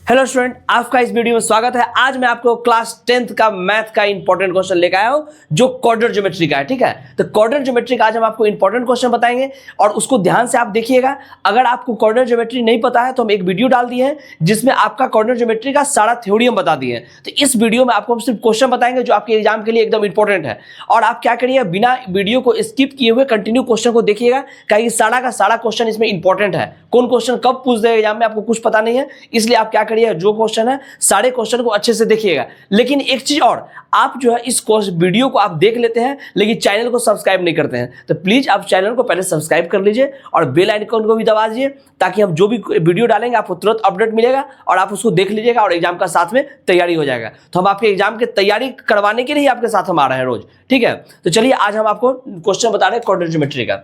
Hello student, आपका इस video में स्वागत है। आज मैं आपको क्लास 10th का मैथ का इंपॉर्टेंट क्वेश्चन लेकर आया हूं जो क्वाड्रेटिक ज्योमेट्री का है। ठीक है, तो क्वाड्रेटिक ज्योमेट्री का आज हम आपको इंपॉर्टेंट क्वेश्चन बताएंगे और उसको ध्यान से आप देखिएगा। अगर आपको क्वाड्रेटिक ज्योमेट्री नहीं पता है तो हम एक वीडियो डाल दिए हैं जिसमें आपका क्वाड्रेटिक ज्योमेट्री का सारा थ्योरी हम बता दिए हैं। तो इस वीडियो में आपको हम सिर्फ क्वेश्चन बताएंगे जो आपके एग्जाम के लिए एकदम इंपॉर्टेंट है। और आप क्या करिए, बिना वीडियो को स्किप किए हुए कंटिन्यू क्वेश्चन को देखिएगा, क्योंकि सारा का सारा क्वेश्चन इसमें इंपॉर्टेंट है। कौन क्वेश्चन कब पूछ देगा एग्जाम में आपको कुछ पता नहीं है, इसलिए आप क्या करिए, जो क्वेश्चन है सारे क्वेश्चन को अच्छे से देखिएगा। लेकिन एक चीज और, आप जो है इस वीडियो को आप देख लेते हैं लेकिन चैनल को सब्सक्राइब नहीं करते हैं, तो प्लीज आप चैनल को पहले सब्सक्राइब कर लीजिए और बेल आइकन को भी दबा दीजिए, ताकि हम जो भी वीडियो डालेंगे आपको तुरंत अपडेट मिलेगा और आप उसको देख लीजिएगा और एग्जाम का साथ में तैयारी हो जाएगा। तो हम आपके एग्जाम की तैयारी करवाने के लिए आपके साथ हम आ रहे हैं रोज। ठीक है, तो चलिए आज हम आपको क्वेश्चन बता रहे हैं क्वाड्रेटिक ज्योमेट्री का।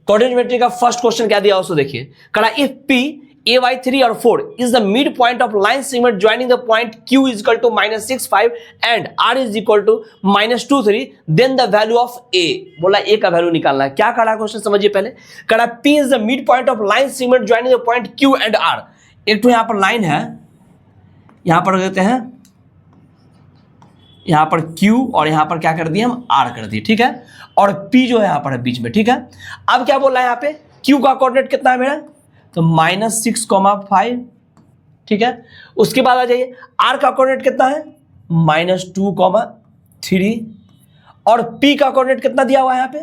क्वाड्रेटिक ज्योमेट्री का फर्स्ट क्वेश्चन क्या दिया उसको देखिए। कहा इफ P A/3 और 4 is the midpoint of line segment joining the point Q is equal to -6, 5 and R is equal to -2, 3, then the value of A। बोला A का value निकालना है। क्या करा क्वेश्चन समझिए पहले। कहा P is the midpoint of line segment joining the point Q and R। एक तो यहां पर लाइन है, यहां पर देते हैं, यहां पर Q और यहां पर क्या कर दिए हम R कर दिए। ठीक है, और P जो है यहां पर है बीच में। ठीक है, अब क्या बोल रहा है यहाँ पे, Q का कोऑर्डिनेट कितना है मेरा, तो -6, 5। ठीक है, उसके बाद आ जाइए R का कोऑर्डिनेट कितना है, -2, 3 और P का कोऑर्डिनेट कितना दिया हुआ है यहाँ पे,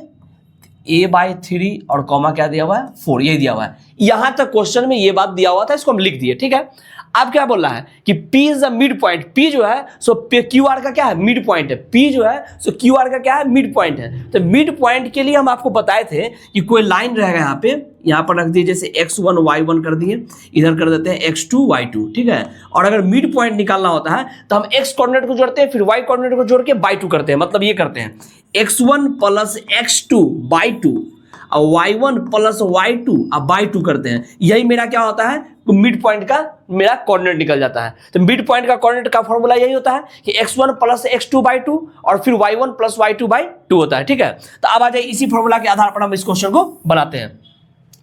A/3 और कॉमा क्या दिया हुआ है, 4, ये दिया हुआ है। यहां तक क्वेश्चन में ये बात दिया हुआ था, इसको हम लिख दिए। ठीक है, अब क्या बोल रहा है कि P is the mid point. P जो है सो QR का क्या है, मिड पॉइंट है। P जो है सो QR का क्या है, मिड पॉइंट है। तो मिड पॉइंट के लिए हम आपको बताए थे कि कोई लाइन रहेगा यहाँ पर रख दिए, जैसे x1 y1 कर दिए, इधर कर देते हैं x2 y2। ठीक है, और अगर मिड पॉइंट निकालना होता है तो हम x कोऑर्डिनेट को जोड़ते हैं, फिर y कोऑर्डिनेट को जोड़ के बाई 2 करते हैं। मतलब ये करते हैं x1 + x2 बाई 2 और y1 + y2 बाई 2 करते हैं। यही मेरा क्या होता है, मिड पॉइंट का मेरा कोऑर्डिनेट निकल जाता है। तो मिड पॉइंट का कोऑर्डिनेट का फॉर्मूला यही होता है कि x1 + x2 बाई 2 और फिर y1 + y2 बाई 2 होता है। ठीक है, तो अब आ जाए, इसी फॉर्मूला के आधार पर हम इस क्वेश्चन को बनाते हैं।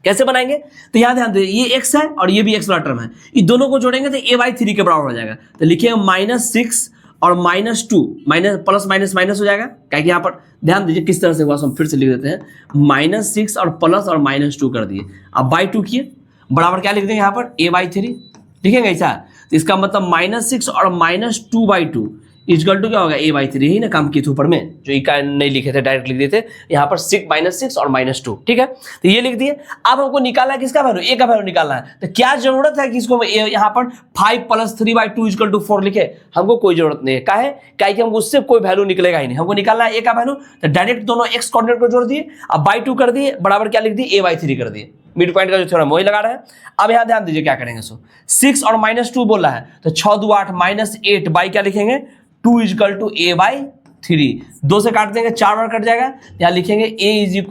कैसे बनाएंगे, तो यहां ध्यान दीजिए, ये x है और ये भी x वाला टर्म है, ये दोनों को जोड़ेंगे तो A/3 के बराबर हो जाएगा। तो लिखिए -6 और -2, माइनस प्लस माइनस माइनस हो जाएगा, क्योंकि यहाँ पर ध्यान दीजिए किस तरह से हुआ, हम फिर से लिख देते हैं, -6 और प्लस और -2 कर दिए, अब बाई 2 किए, बराबर क्या लिख देंगे यहाँ पर A/3 लिखेंगे ऐसा। तो इसका मतलब -6 और -2/2 इक्वल टू क्या होगा, A/3। यही ना काम किए थे ऊपर में, जो इका नहीं लिखे थे डायरेक्ट लिख दिए थे, यहाँ पर -6 और -2। ठीक है, तो ये लिख दिए। अब हमको निकालना है किसका वैल्यू, A का वैल्यू निकालना है। तो क्या जरूरत है कि इसको यहाँ पर 5 + 3/2 इक्वल टू 4 लिखे, हमको कोई जरूरत नहीं है। क्या है, क्या कि हमको उससे कोई वैल्यू निकलेगा ही नहीं, हमको निकालना है A का वैल्यू। तो डायरेक्ट दोनों x कोऑर्डिनेट को जोड़ दिए, अब बाई 2 कर दिए, बराबर क्या लिख दिए, A/3 कर दिए। मिड पॉइंट का जो थ्योरम वही लगा रहे हैं। अब यहाँ ध्यान दीजिए क्या करेंगे, सो 6 और -2 बोला है, तो 6 2 8 -8 बाई क्या लिखेंगे, 2 = A/3। 2 से काट देंगे, 4 बार कट जाएगा, यहाँ लिखेंगे A =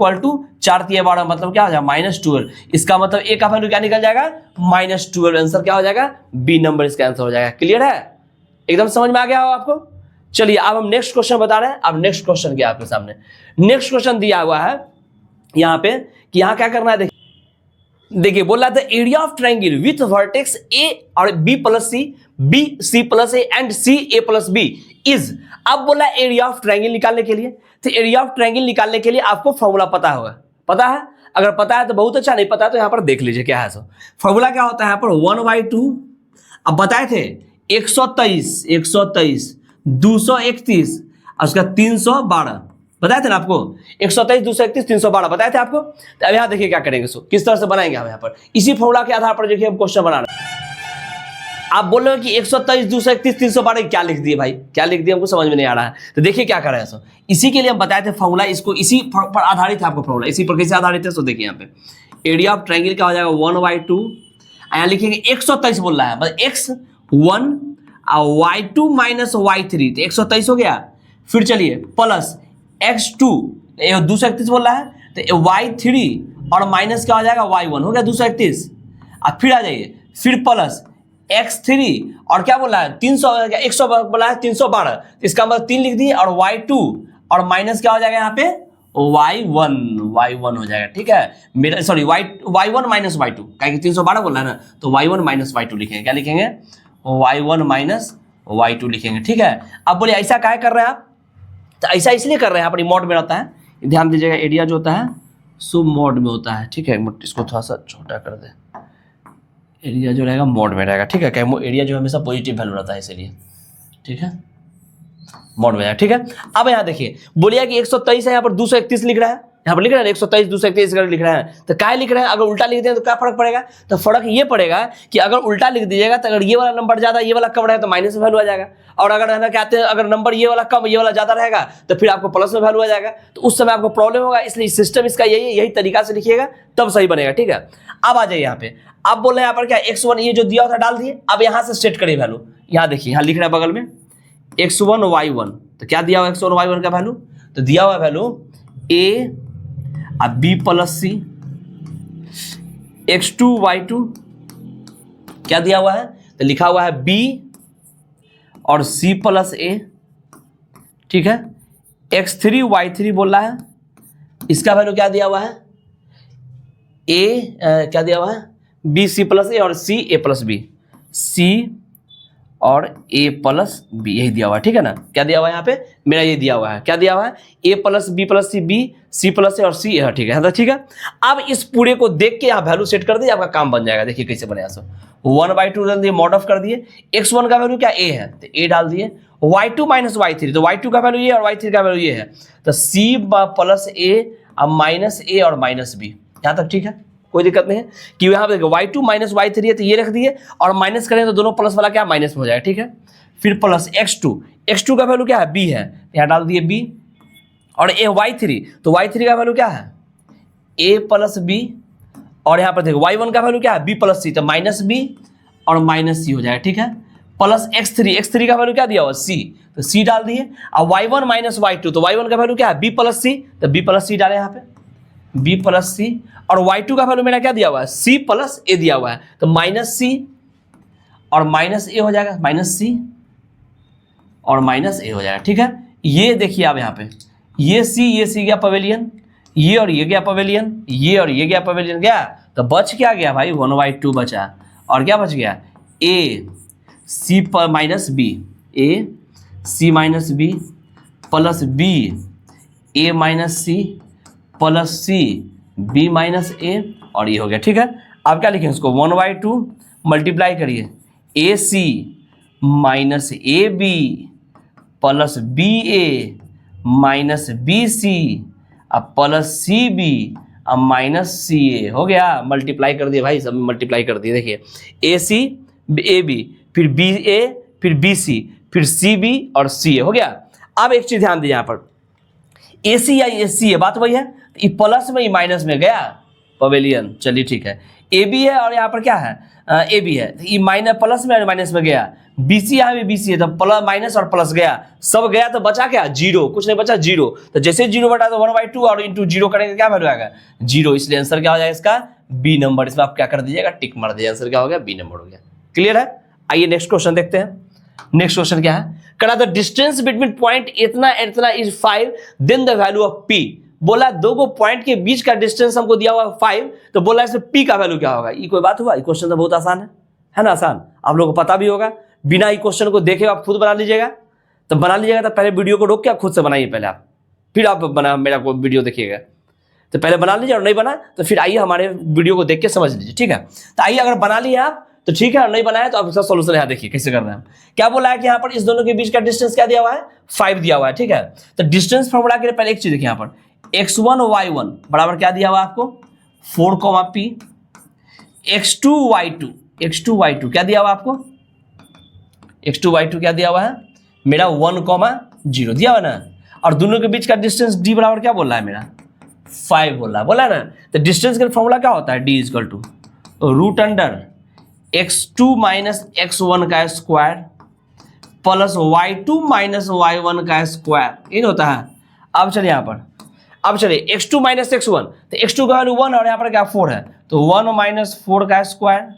4 × 12, मतलब क्या हो जाएगा, -12। इसका मतलब A का वैल्यू क्या निकल जाएगा, -12। आंसर क्या हो जाएगा, B नंबर इसका आंसर हो जाएगा। क्लियर है, एकदम समझ में आ गया हो आपको। चलिए अब हम नेक्स्ट क्वेश्चन बता रहे हैं। अब नेक्स्ट क्वेश्चन क्या आपके सामने, नेक्स्ट क्वेश्चन दिया हुआ है यहाँ पे कि यहाँ क्या करना है। देखिए बोला था area of triangle with vertex A और B + C, B C + A and C A + B is. अब बोला एरिया ऑफ ट्रायंगल निकालने के लिए, तो एरिया ऑफ ट्रायंगल निकालने के लिए आपको फॉर्मूला पता होगा। पता है, अगर पता है तो बहुत अच्छा, नहीं पता है तो यहाँ पर देख लीजिए क्या है। सो फॉर्मूला क्या होता है यहाँ पर, 1/2। अब बताए थे 123, 231 और उसका 312 बताए थे ना आपको, 123, 231, 312 बताए थे आपको। तो अब यहाँ देखिए क्या करेंगे, सो किस तरह से बनाएंगे हम यहाँ पर, इसी फॉर्मूला के आधार पर देखिए हम क्वेश्चन बना रहे हैं। आप बोल रहे हो कि 123, 231, 312 क्या लिख दिए भाई, क्या लिख दिए, हमको समझ में नहीं आ रहा है। तो देखिए क्या कर रहे हैं, सो इसी के लिए हम बताए थे फॉर्मूला, इसको इसी पर आधारित है आपको फॉर्मूला, इसी पर कैसे आधारित है। सो देखिए यहाँ पे एरिया ऑफ ट्रायंगल क्या हो जाएगा, 1/2, यहाँ लिखेंगे 123 बोल रहा है, मतलब x1 और y2 - y3, तो 123 हो गया। फिर चलिए प्लस x2, 231 बोल रहा है, तो y3 और माइनस क्या हो जाएगा, y1 हो गया 231। अब फिर आ जाइए, फिर प्लस x3 और क्या बोला है, 300, 100 बोला है 312, इसका मतलब 3 लिख दिए, और y2 और माइनस क्या हो जाएगा यहाँ पे, y1 y1 हो जाएगा, ठीक है। मेरा सॉरी y1 माइनस y2, क्या 312 बोल रहा है ना, तो y1 माइनस y2 लिखेंगे। क्या लिखेंगे? y1 माइनस y2 लिखेंगे, ठीक है। अब बोलिए ऐसा क्या कर रहे हैं आप? तो ऐसा इसलिए कर रहे हैं, यहाँ पर मोड में रहता है, ध्यान दीजिएगा, एरिया जो होता है सो मोड में होता है, ठीक है। इसको थोड़ा सा छोटा कर दे, एरिया जो रहेगा मोड में रहेगा, ठीक है। क्या एरिया जो हमेशा पॉजिटिव वैल्यू रहता है इसीलिए, ठीक है, मोड में है, ठीक है। अब यहाँ देखिए, बोलिए कि 123 है, यहाँ पर 231 लिख रहा है, यहाँ पर लिख रहा है 123 231 लिख रहा है, तो क्या लिख रहे हैं? अगर उल्टा लिख दें तो क्या फर्क पड़ेगा? तो फर्क ये पड़ेगा कि अगर उल्टा लिख दीजिएगा तो अगर ये वाला नंबर ज्यादा ये वाला कम रहेगा तो माइनस में वैल्यू आ जाएगा, और अगर है ना कहते हैं अगर नंबर ये वाला कम ये वाला ज्यादा रहेगा तो फिर आपको प्लस में वैल्यू आ जाएगा, तो उस समय आपको प्रॉब्लम होगा। इसलिए सिस्टम इसका यही तरीका से लिखिएगा तब सही बनेगा, ठीक है। अब आ जाइए यहाँ पे, अब बोल रहे हैं यहाँ पर क्या x1 ये जो दिया था डाल दिए, अब यहाँ से सेट करिए वैल्यू। यहाँ देखिए, यहाँ लिख रहा है बगल में x1 y1, तो क्या दिया हुआ x1 y1 का वैल्यू? तो दिया हुआ वैल्यू a अब b प्लस सी, x2 y2 क्या दिया हुआ है? तो लिखा हुआ है b और c प्लस a, ठीक है। x3 y3 बोल रहा है, इसका वैल्यू क्या दिया हुआ है? क्या दिया हुआ है? b c प्लस a और c a plus b, c और a प्लस b, यही दिया हुआ है, ठीक है ना। क्या दिया हुआ है यहाँ पे? मेरा ये दिया हुआ है, क्या दिया हुआ है? a plus b plus c, b c plus a और c a, ठीक है, ठीक है। अब इस पूरे को देख के यहाँ वैल्यू सेट कर दिए, आपका काम बन जाएगा। देखिए कैसे बनेगा। सो 1/2 डाल दिए, मॉड ऑफ कर दिए, x1 का वैल्यू क्या a है तो a डाल दिए, y2 माइनस y3 तो y2 का वैल्यू ये और y3 का वैल्यू ये है, तो c प्लस a अब माइनस a और माइनस b, यहाँ तक ठीक है, कोई दिक्कत नहीं है। कि यहाँ पे देखो y2 माइनस y3 है तो ये रख दिए, और माइनस करें तो दोनों प्लस वाला क्या माइनस में हो जाएगा, ठीक है। फिर प्लस x2 का वैल्यू क्या है? b है, यहाँ डाल दिए b, और y3 तो y3 का वैल्यू क्या है? a प्लस b, और यहाँ पर देखो y1 का वैल्यू क्या है? b प्लस c, तो माइनस b और माइनस c हो जाएगा, ठीक है। प्लस x3 का वैल्यू क्या दिया हुआ? c, तो c डाल दिए। अब y1 माइनस y2 तो y1 का वैल्यू क्या है? b प्लस c, तो b प्लस c डाले यहाँ पे, b प्लस c, और y2 का वैल्यू मेरा क्या दिया हुआ है? c प्लस a दिया हुआ है, तो माइनस c और माइनस a हो जाएगा, माइनस c और माइनस a हो जाएगा, ठीक है। ये देखिए आप यहाँ पे, ये c गया पवेलियन, ये और ये गया पवेलियन, ये और ये गया पवेलियन, गया तो बच क्या गया भाई? 1/2 बचा, और क्या बच गया? a c पर minus b, a c minus b plus b a minus c plus c b minus a, और ये हो गया, ठीक है। अब क्या लिखें इसको? 1/2 मल्टीप्लाई करिए, A C minus A B plus B A minus B C अब प्लस सी बी अब माइनस सी ए, हो गया। मल्टीप्लाई कर दिए भाई, सब मल्टीप्लाई कर दिए। देखिए ए सी ए बी फिर बी ए फिर बी सी फिर सी बी और सी ए, हो गया। अब एक चीज ध्यान दीजिए, यहाँ पर ए सी या ए सी है, बात वही है, ये प्लस में ये माइनस में गया पवेलियन, चलिए ठीक है। ए बी है और यहाँ पर क्या है? ए बी है, ये माइनस प्लस में और माइनस में गया। बी सी यहाँ भी बी सी है, तो प्लस माइनस और प्लस गया, सब गया, तो बचा क्या? जीरो, कुछ नहीं बचा, जीरो। तो जैसे जीरो बटा तो 1/2 और इंटू जीरो करेंगे, क्या वैल्यू आएगा? जीरो। इसलिए आंसर क्या हो जाएगा इसका? B number. इसमें आप क्या कर दीजिएगा? टिक मार दीजिए, आंसर क्या हो गया? बी नंबर हो गया। क्लियर है? आइए नेक्स्ट क्वेश्चन देखते हैं। नेक्स्ट क्वेश्चन क्या है? करा द डिस्टेंस बिटवीन पॉइंट इतना इतना is 5 then the value of P. बोला दो को पॉइंट के बीच का डिस्टेंस हमको दिया हुआ 5, तो बोला इसमें पी का वैल्यू क्या होगा? ये कोई बात हुआ? ये क्वेश्चन तो बहुत आसान है ना? आसान, आप लोगों को पता भी होगा। बिना ये क्वेश्चन को देखे आप खुद बना लीजिएगा, तो बना लीजिएगा, तो पहले वीडियो को रोक के आप खुद से बनाइए पहले आप, फिर आप बना मेरा को वीडियो देखिएगा। तो पहले बना लीजिए, और नहीं बना तो फिर आइए हमारे वीडियो को देख के समझ लीजिए, ठीक है। तो आइए, अगर बना लिए आप तो ठीक है, और नहीं बनाया तो आप इसका सोल्यूशन यहाँ देखिए कैसे करना है। क्या बोला है कि यहाँ पर इस दोनों के बीच का डिस्टेंस क्या दिया हुआ है? 5 दिया हुआ है, ठीक है। तो डिस्टेंस फॉर्मूला के लिए पहले एक चीज देखिए, यहाँ पर x1 y1 बराबर क्या दिया हुआ है आपको? 4 p। x2 y2 क्या दिया हुआ आपको? x2 y2 क्या दिया हुआ है मेरा? 1 0 दिया हुआ ना। और दोनों के बीच का डिस्टेंस d बराबर क्या बोल रहा है मेरा? 5 बोला है ना। तो डिस्टेंस का फॉर्मूला क्या होता है? d = root under x2 minus x1 का square plus y2 minus y1 का स्क्वायर, ये होता है। अब चलिए यहाँ पर, अब चलिए x2 माइनस x1, तो x2 का वैल्यू 1 और यहाँ पर क्या 4 है, तो 1 माइनस 4 का स्क्वायर,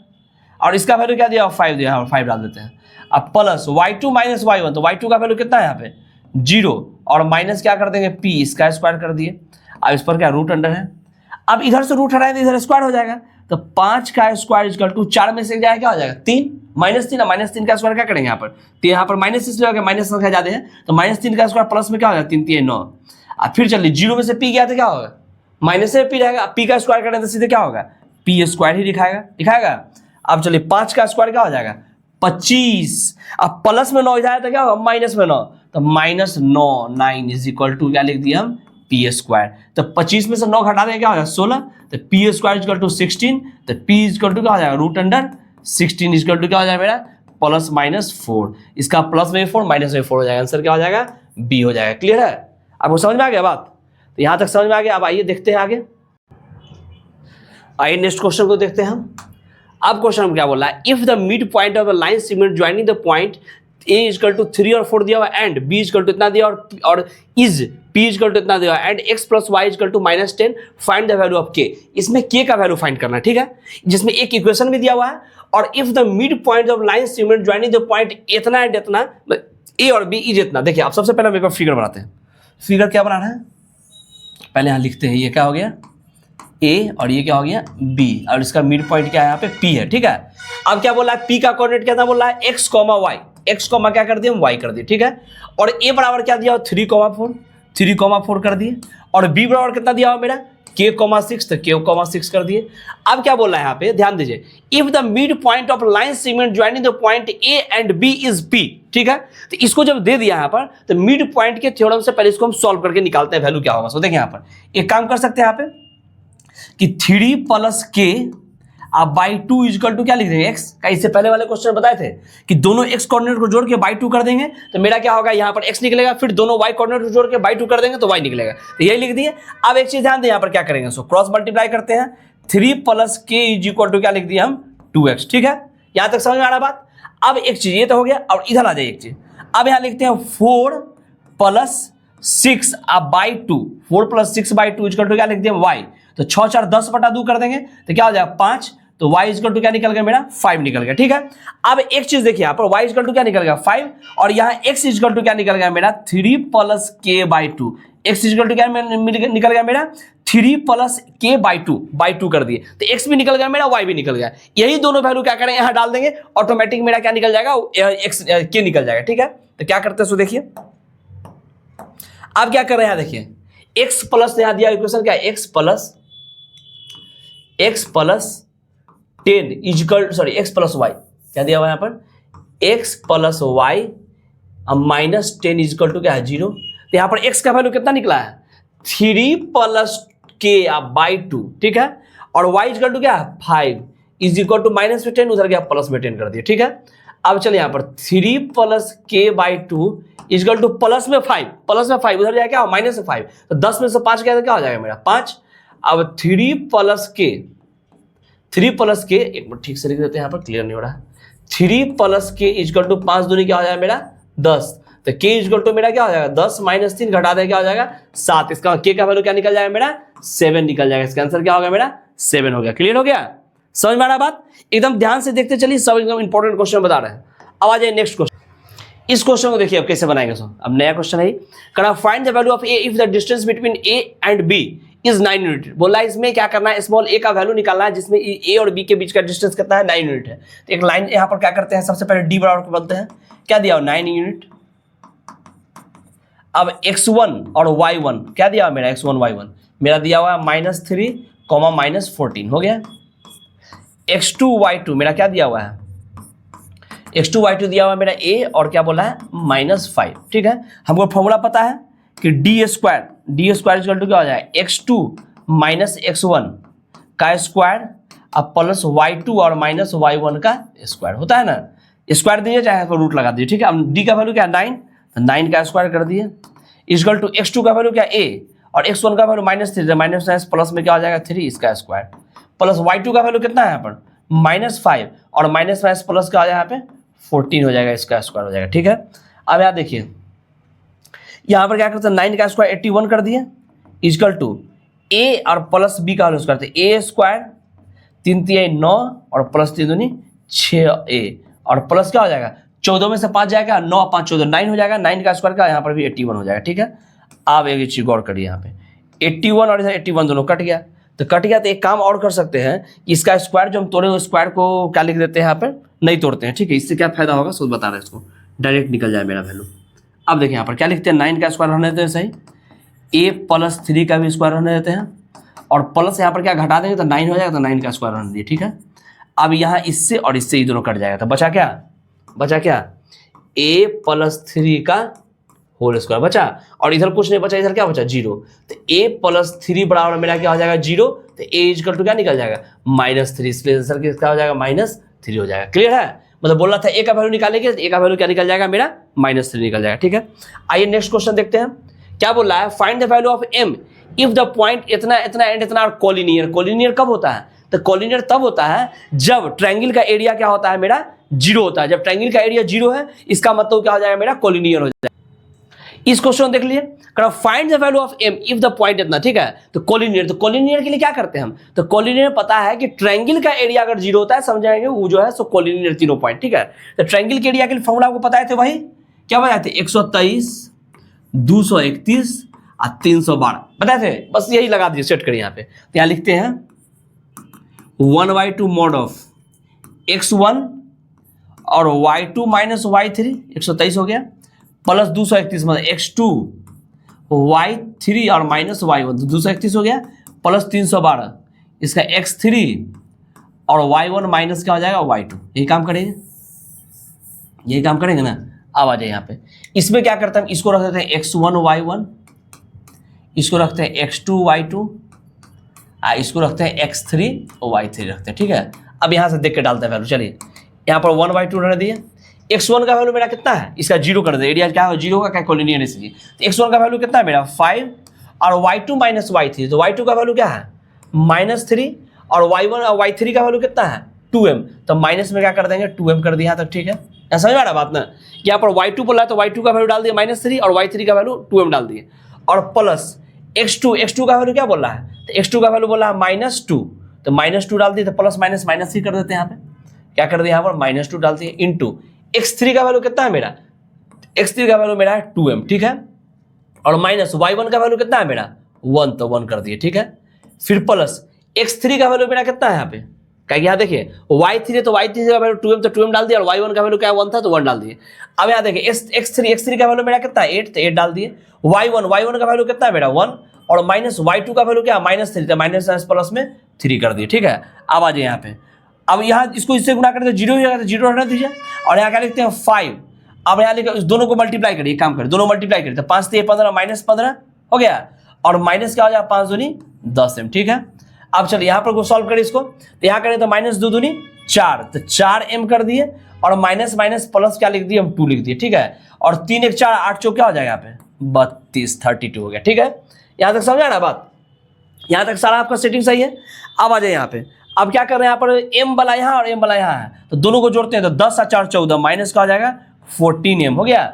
और इसका वैल्यू क्या दिया? 5 दिया, 5 डाल देते हैं। अब प्लस y2 माइनस y1, तो y2 का वैल्यू कितना है यहाँ पे? 0, और माइनस क्या कर देंगे? p, इसका स्क्वायर कर दिए। अब इस पर क्या रूट अंडर है, अब इधर से रूट हटाए तो इधर स्क्वायर हो जाएगा, तो 5 का स्क्वायर इक्वल टू 4 में से जाएगा क्या हो जाएगा 3, -3 है, -3 का स्क्वायर क्या करेंगे यहाँ पर, तो यहाँ पर माइनस इसलिए हो गया, माइनस संख्या ज्यादा है तो -3 का स्क्वायर प्लस में क्या हो जाएगा 3 3 9। अब फिर चलिए 0 में से पी गया तो क्या होगा, माइनस से पी रहेगा, पी का स्क्वायर करें तो सीधे क्या होगा पी स्क्वायर ही दिखाएगा। अब चलिए 5 का स्क्वायर क्या हो जाएगा 25, अब प्लस में 9 इधर तो क्या होगा माइनस में 9, तो -9 9 इज इक्वल टू क्या लिख दिया हम पी स्क्वायर, तो 25 में से 9 घटा देंगे क्या हो जाएगा 16, तो पी स्क्वायर इक्वल टू 16, तो पी इक्वल टू क्या हो जाएगा रूट अंडर 16 इक्वल टू क्या हो जाएगा मेरा +-4, इसका प्लस में 4 माइनस में 4 हो जाएगा, आंसर क्या हो जाएगा बी हो जाएगा। क्लियर है, आपको समझ में आ गया बात, तो यहां तक समझ में आ गया। अब आइए देखते हैं आगे, आइए नेक्स्ट क्वेश्चन को देखते हैं हम। अब क्वेश्चन हम क्या बोल रहा है, if the mid point of a line segment joining the point a equal to 3 और 4 दिया हुआ एंड b इक्वल टू इतना दिया और इज p इक्वल टू इतना दिया and x plus y equal to -10 find the value of k। इसमें k का वैल्यू फाइंड करना है, ठीक है, जिसमें एक इक्वेशन भी दिया हुआ है और if the mid point of line segment joining the point इतना एंड इतना a और b इज इतना। देखिए आप सबसे पहले हम एक बार फिगर बनाते हैं, फिगर क्या बनाना है पहले यहाँ लिखते हैं, ये क्या हो गया a और ये क्या हो गया b और इसका मिड पॉइंट क्या है यहाँ पे p है, ठीक है। अब क्या बोला है p का कोऑर्डिनेट क्या था, बोला है x, y, x कॉमा क्या कर दिए हम y कर दिए, ठीक है, और a बराबर क्या दिया 3,4 कर दिए और b बराबर कितना दिया हुआ मेरा k,6 तो k,6 कर दिए। अब क्या बोल रहा है यहाँ पे ध्यान दीजिए, if the mid point of line segment joining the point a and b is p, ठीक है, तो इसको जब दे दिया यहाँ पर तो मिड पॉइंट के थ्योरम से पहले इसको हम सॉल्व करके निकालते हैं वैल्यू क्या होगा। सो देखिए यहाँ पर एक काम कर सकते हैं यहाँ पे कि 3 + k आप /2 इक्वल टू क्या लिख देंगे x का, इससे पहले वाले क्वेश्चन में बताए थे कि दोनों x कोऑर्डिनेट को जोड़ के /2 कर देंगे तो मेरा क्या होगा यहाँ पर x निकलेगा, फिर दोनों y कोऑर्डिनेट को जोड़ के /2 कर देंगे तो y निकलेगा, तो यही लिख दिए। अब एक चीज ध्यान दें यहाँ पर क्या करेंगे, सो क्रॉस मल्टीप्लाई करते हैं, 3 + k इक्वल टू क्या लिख दिया हम 2x, ठीक है, यहाँ तक समझ में आ रहा बात। अब एक चीज ये तो हो गया और इधर आ जाए एक चीज, अब यहाँ लिखते हैं 4 + 6 /2, 4 + 6 /2 इक्वल टू क्या लिख दिया y, तो 6 4 10/2 कर देंगे तो क्या हो जाएगा 5, तो y इक्वल टू क्या निकल गया मेरा 5 निकल गया, ठीक है। अब एक चीज देखिए यहाँ पर y इक्वल टू क्या निकल गया 5 और यहाँ x इक्वल टू क्या निकल गया मेरा 3 + k/2, x इक्वल टू क्या निकल गया मेरा 3 + k/2 कर दिए, तो x भी निकल गया मेरा, y भी निकल गया। यही दोनों वैल्यू क्या करें यहाँ डाल देंगे, ऑटोमेटिक मेरा क्या निकल जाएगा k निकल जाएगा, ठीक है। तो क्या करते हैं सो देखिए, अब क्या कर रहे हैं देखिए x प्लस यहाँ दिया इक्वेशन क्या है x plus 10 equal x plus y क्या दिया हुआ है यहाँ पर x plus y -10 equal to क्या है 0, तो यहाँ पर x का वैल्यू कितना निकला है 3 + k/2, ठीक है, और y इक्वल टू क्या है 5 इक्वल टू -10 उधर गया प्लस में 10 कर दिया, ठीक है। अब चलिए यहाँ पर 3 + k/2 इक्वल टू प्लस में 5 उधर जाए क्या -5, तो 10 में से 5 गया तो क्या हो जाएगा मेरा 5। अब 3 + k एक मिनट ठीक से लिख देते हैं, यहाँ पर क्लियर नहीं हो रहा है, 3 + k इक्वल टू 5 दूनी क्या हो जाएगा मेरा 10, तो k इक्वल टू मेरा क्या हो जाएगा 10 - 3 घटा दे क्या हो जाएगा 7, इसका k का वैल्यू क्या निकल जाएगा मेरा 7 निकल जाएगा, इसका आंसर क्या होगा मेरा 7 हो गया। क्लियर हो गया, समझ में आ रहा बात, एकदम ध्यान से देखते चलिए, सब एकदम इंपॉर्टेंट क्वेश्चन बता रहे हैं। अब आ जाए नेक्स्ट क्वेश्चन, इस क्वेश्चन को देखिए अब कैसे बनाएंगे। सो अब नया क्वेश्चन है, कहना find the value of a if the distance between a and b is 9 unit. बोला इसमें क्या करना है, स्मॉल a का वैल्यू निकालना है जिसमें a और b के बीच का डिस्टेंस कितना है 9 यूनिट है। तो एक लाइन यहाँ पर क्या करते हैं, सबसे पहले d बराबर बोलते हैं, क्या दिया 9 यूनिट। अब x1 और y1 क्या दिया मेरा x1 y1 मेरा दिया हुआ है -3, -14 हो गया। x2 y2 मेरा क्या दिया हुआ है x2 y2 दिया हुआ है मेरा a और क्या बोला है -5, ठीक है। हमको फॉर्मूला पता है कि d स्क्वायर इक्वल टू क्या हो जाएगा x2 - x1 का स्क्वायर अब प्लस y2 और -y1 का स्क्वायर होता है ना, स्क्वायर दीजिए चाहे रूट लगा दीजिए, ठीक है। अब d का वैल्यू क्या 9, तो 9 का स्क्वायर कर दिए इक्वल टू x2 का वैल्यू क्या a और x1 का वैल्यू -3, माइनस प्लस में क्या हो जाएगा 3 इसका स्क्वायर प्लस y2 का वैल्यू कितना है यहाँ पर -5 और माइनस प्लस का आ जाएगा यहाँ पे 14 हो जाएगा, इसका स्क्वायर हो जाएगा, ठीक है। अब यहाँ देखिए यहाँ पर क्या करते हैं 9 का स्क्वायर 81 कर दिए इक्वल टू a और प्लस b का वैल्यू करते हैं a स्क्वायर 3 3 9 और प्लस 3 दूनी 6a और प्लस क्या हो जाएगा 14 में से 5 जाएगा 9 5 14 9 हो जाएगा, 9 का स्क्वायर का यहाँ पर भी 81 हो जाएगा, ठीक है। अब एक चीज गौर करिए यहाँ पे 81 और इधर 81 दोनों कट गया, तो कट गया तो एक काम और कर सकते हैं कि इसका स्क्वायर जो हम तोड़े उस स्क्वायर को क्या लिख देते हैं यहाँ पर, नहीं तोड़ते हैं, ठीक है। इससे क्या फायदा होगा सोच बता रहे हैं, इसको डायरेक्ट निकल जाए मेरा वैल्यू। अब देखिए यहाँ पर क्या लिखते हैं, 9 का स्क्वायर रहने देते हैं सही, a + 3 का भी स्क्वायर रहने देते हैं, और प्लस यहाँ पर क्या घटा देंगे तो 9 हो जाएगा, तो 9 का स्क्वायर रहने दिए, ठीक है। अब यहाँ इससे और इससे ये दोनों कट जाएगा, तो बचा क्या, a + 3 का होल स्क्वायर बचा, और इधर कुछ नहीं बचा, इधर क्या बचा 0, तो a + 3 बराबर मेरा क्या हो जाएगा 0, तो a = क्या निकल जाएगा -3, इसलिए आंसर क्या हो जाएगा -3 हो जाएगा। क्लियर है, मतलब बोल रहा था a का वैल्यू निकालेंगे, a का वैल्यू क्या निकल जाएगा मेरा -3 निकल जाएगा, ठीक है। आइए नेक्स्ट क्वेश्चन देखते हैं, क्या बोल रहा है, find the value of m if the point इतना इतना एंड इतना कोलिनियर। कोलिनियर कब होता है, तो कोलिनियर तब होता है जब ट्रायंगल का एरिया क्या होता है मेरा 0 होता है। जब ट्रायंगल का एरिया 0 है इसका मतलब क्या हो जाएगा मेरा कोलिनियर हो जाएगा। इस क्वेश्चन देख लिए, find the value of m if the point इतना, ठीक है। तो कोलिनियर के लिए क्या करते हैं हम, तो कोलिनियर पता है कि ट्रायंगल का एरिया अगर 0 होता है समझाएंगे वो जो है सो कोलिनियर तीनों पॉइंट, ठीक है। तो ट्रायंगल के एरिया के लिए फॉर्मूला आपको पता है थे, वही क्या बताए थे, 123, 231 और 312 बताए थे, बस यही लगा दीजिए, सेट करिए यहाँ पे। तो यहाँ लिखते हैं 1/2 mod of x1 और y2 - y3, 123 हो गया, प्लस 231 मतलब x2 y3 और -y1, तो 231 हो गया, प्लस 312 इसका x3 और y1 माइनस क्या हो जाएगा y2। यही काम करेंगे ना। अब आ जाए यहाँ पे, इसमें क्या करते हैं, इसको रख देते हैं x1 y1, इसको रखते हैं x2 y2, इसको रखते हैं x3 y3 रखते हैं, ठीक है। अब यहाँ से देख के डालते हैं वैल्यू, चलिए यहाँ पर 1/2 रहने दिए, x1 का वैल्यू मेरा कितना है, इसका 0 कर दे, एरिया क्या है 0 का, क्या कोलिनियर इसलिए, तो x1 का वैल्यू कितना है मेरा 5 और y2 - y3, तो y2 का वैल्यू क्या है -3 और y1 और y3 का वैल्यू कितना है 2m, तो माइनस में क्या कर देंगे 2m कर दिया तक, ठीक है। यहाँ समझ में आ रहा बात ना, यहाँ पर y2 बोला है तो y2 का वैल्यू डाल दिए -3 और y3 का वैल्यू 2m डाल दिए, और प्लस x2 का वैल्यू क्या बोल रहा है, तो x2 का वैल्यू बोला है -2, तो -2 डाल दिए, तो प्लस माइनस -3 कर देते हैं, यहाँ पे क्या कर दिया यहाँ पर -2 डाल दिए, इंटू x3 का वैल्यू कितना है मेरा, x3 का वैल्यू मेरा है 2m, ठीक है, और माइनस y1 का वैल्यू कितना है मेरा 1, तो 1 कर दिए, ठीक है। फिर प्लस x3 का वैल्यू मेरा कितना है यहाँ पे, क्या यहाँ देखिए y3 है तो y3 का वैल्यू 2m, तो 2m डाल दिया, और y1 का वैल्यू क्या 1 था तो 1 डाल दिए। अब यहाँ देखिए x3 का वैल्यू मेरा कितना है 8, तो 8 डाल दिए, y1 का वैल्यू कितना है मेरा 1, और माइनस y2 का वैल्यू क्या -3, तो माइनस प्लस में 3 कर दिए, ठीक है। अब आ जाए यहाँ पे, अब यहाँ इसको इससे गुणा करते 0 हो जाएगा, तो 0 रहने दीजिए, और यहाँ क्या लिखते हैं 5, अब यहाँ लिखा दोनों को मल्टीप्लाई करिए, काम करिए दोनों मल्टीप्लाई करिए, तो 5 से 15 -15 हो गया, और माइनस क्या हो जाएगा 5 दूनी 10m, ठीक है। अब चलिए यहाँ पर सॉल्व करें इसको, तो यहाँ करें तो -2 दूनी 4, तो 4m कर दिए, और माइनस प्लस क्या लिख दिए हम 2 लिख दिए, ठीक है, और 3 1 4 8 चौक क्या हो जाएगा यहाँ पे 32 32 हो गया, ठीक है। यहाँ तक समझा ना बात, यहाँ तक सारा आपका सेटिंग सही है। अब आ जाए यहाँ पे, अब क्या कर रहे हैं यहाँ पर m वाला यहाँ और m वाला यहाँ है, तो दोनों को जोड़ते हैं, तो 10 और 4 14 माइनस का हो जाएगा 14m हो गया,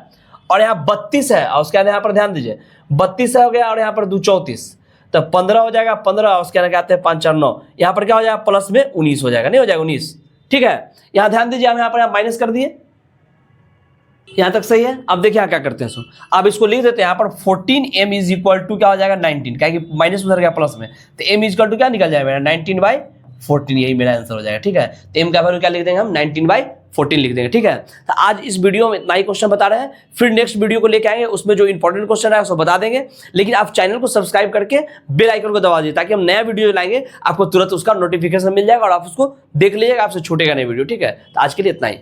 और यहाँ 32 है, और उसके बाद यहाँ पर ध्यान दीजिए 32 हो गया, और यहाँ पर 2 34, तो 15 हो जाएगा 15, और उसके अंदर क्या आते हैं 5 4 9, यहाँ पर क्या हो जाएगा प्लस में 19 हो जाएगा, नहीं हो जाएगा 19, ठीक है। यहाँ ध्यान दीजिए, हम यहाँ पर माइनस कर दिए, यहाँ तक सही है। अब देखिए यहाँ क्या करते हैं, अब इसको लिख देते हैं यहाँ पर 14m = क्या हो जाएगा 19, क्या कि माइनस उधर गया प्लस में, तो m = क्या निकल जाएगा मेरा 19/14, यही मेरा आंसर हो जाएगा, ठीक है। तो m का वैल्यू क्या लिख देंगे हम 19/14 लिख देंगे, ठीक है। तो आज इस वीडियो में इतना ही क्वेश्चन बता रहे हैं, फिर नेक्स्ट वीडियो को लेके आएंगे, उसमें जो इंपॉर्टेंट क्वेश्चन है उसको बता देंगे, लेकिन आप चैनल को सब्सक्राइब करके बेल आइकन को दबा दीजिए, ताकि हम नया वीडियो लाएंगे आपको तुरंत उसका नोटिफिकेशन मिल जाएगा, और आप उसको देख लीजिएगा, आपसे छूटेगा नहीं वीडियो, ठीक है। तो आज के लिए इतना ही।